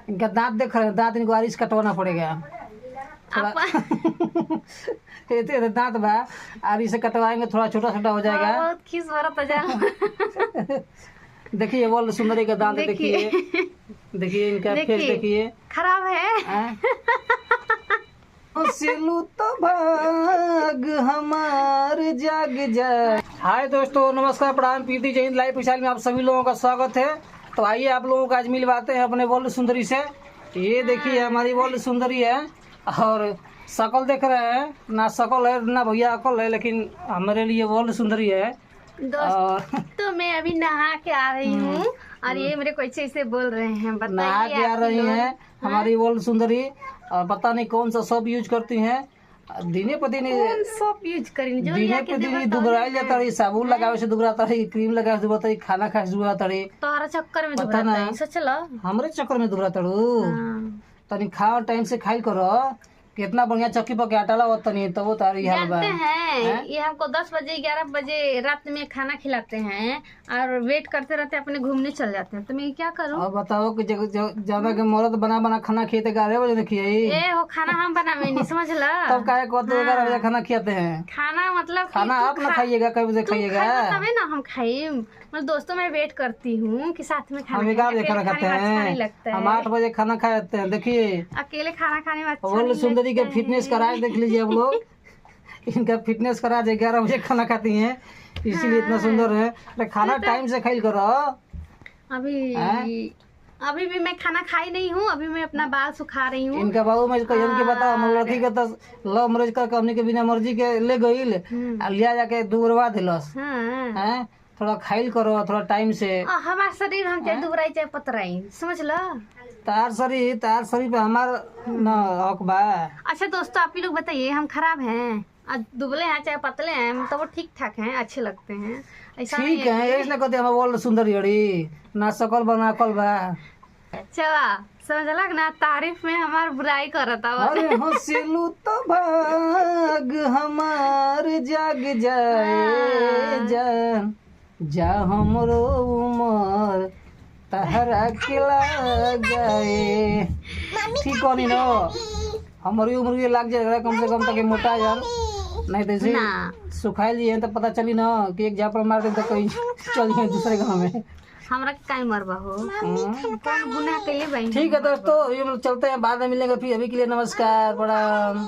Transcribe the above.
इनका दांत देख रहे हैं, दांत इनको आरिश कटवाना पड़ेगा थोड़ा। ये दांत बा आरिश से कटवाएंगे, थोड़ा छोटा छोटा हो जाएगा। बहुत खीस भरत जा। देखिए वर्ल्ड सुंदरी का दांत देखिए, देखिए इनका फेस देखिए, खराब है। सिलू तो भाग हमार जाग जाए। हाय दोस्तों, नमस्कार, प्रणाम, प्रीति, जय हिंद। लाइव स्टाइल में आप सभी लोगों का स्वागत है। तो आइए आप लोगों को आज मिलवाते हैं अपने वर्ल्ड सुंदरी से। ये देखिए हमारी वर्ल्ड सुंदरी है, और शकल देख रहे हैं ना, शकल है ना भैया अकल है, लेकिन हमारे लिए वर्ल्ड सुंदरी है। तो मैं अभी नहा के आ रही हूँ और ये मेरे को ऐसे बोल रहे हैं। नहा के आ रही हैं हमारी वर्ल्ड सुंदरी, और पता नहीं कौन सा सब यूज करती हैं। दिने पर दिन सब यूज करेंगे, दिने पे दिन दुबराई जाता रही, साबुन लगावे से दुबराता रही, क्रीम लगावे से दुबराता रही, खाना खाए से दुबराता रही। तोहरा चक्कर में पता नहीं सोचल हमरे चक्कर में दुबराता रू। तनी खाओ, टाइम से खाइल करो। कितना बढ़िया चक्की पर आटा लावत तनी, तो वो तारी हाल बा हैं। ये हमको 10 बजे 11 बजे रात में खाना खिलाते हैं और वेट करते रहते अपने घूमने चल जाते हैं। तो मैं क्या करूं? अब बताओ कि ज्यादा के मौरत बना बना खाना खिएते 11 बजे देखिए। ए हो खाना हम बनावे नहीं, समझ ला। तब काहे कहते 11 बजे खाना खिलाते हैं? खाना मतलब खाना आप ना खाइएगा, कई बजे खाइएगा तभी ना हम खाए। मतलब दोस्तों में वेट करती हूँ कि साथ में खाना। हम 11 बजे खाना खाते हैं, हम 8 बजे खाना खाते हैं। देखिए अकेले खाना खाने में अच्छा वर्ल्ड सुंदरी के फिटनेस कराए, देख लीजिए आप लोग। इनका फिटनेस करा 11 बजे खाना खाती हैं, इसीलिए इतना सुंदर है। खाना टाइम से खाइल करो। अभी भी मैं खाना खाई नहीं हूँ, अभी मैं अपना बाल सुखा रही हूँ। इनका बाबू मैं कहियन के बता, हम लड़की के तो लव मैरिज कर हमने के बिना मर्जी के ले गईल, लिया जाके दुबरवा दिलस। हैं थोड़ा खाइल करो, थोड़ा टाइम से। हमारा शरीर हम चाहे दुबराई चाहे पतराई, समझ लो। तार शरीर पे हमार न हक बा। अच्छा दोस्तों, आप ही लोग बताइए, हम खराब हैं? दुबले हैं चाहे पतले हैं, तो वो ठीक ठाक हैं, अच्छे लगते हैं। ऐसा ठीक है, ऐसे ना कहते हम वर्ल्ड सुंदरी हड़ी ना, सकल बा ना अकल बा। चला समझ ना, तारीफ में हमार बुराई करता। अरे हंसिलू तो भाग हमार जाग जाए जान, जा हमरो उमर तहरा के लगाए। ठीक हो नहीं ना, हमारी उम्र भी लाग जाएगा कम से कम, तक मोटा जान नहीं तो ऐसे सुखाई लिए तो पता चली ना कि एक झापड़ मार दे तो कहीं चल जाए दूसरे गाँव में। हमरा कहीं मरबा हो, कौन गुनाह कइले भाई। ठीक है दोस्तों, अभी हम लोग चलते हैं, बाद में मिलेंगे फिर। अभी के लिए नमस्कार, प्रणाम।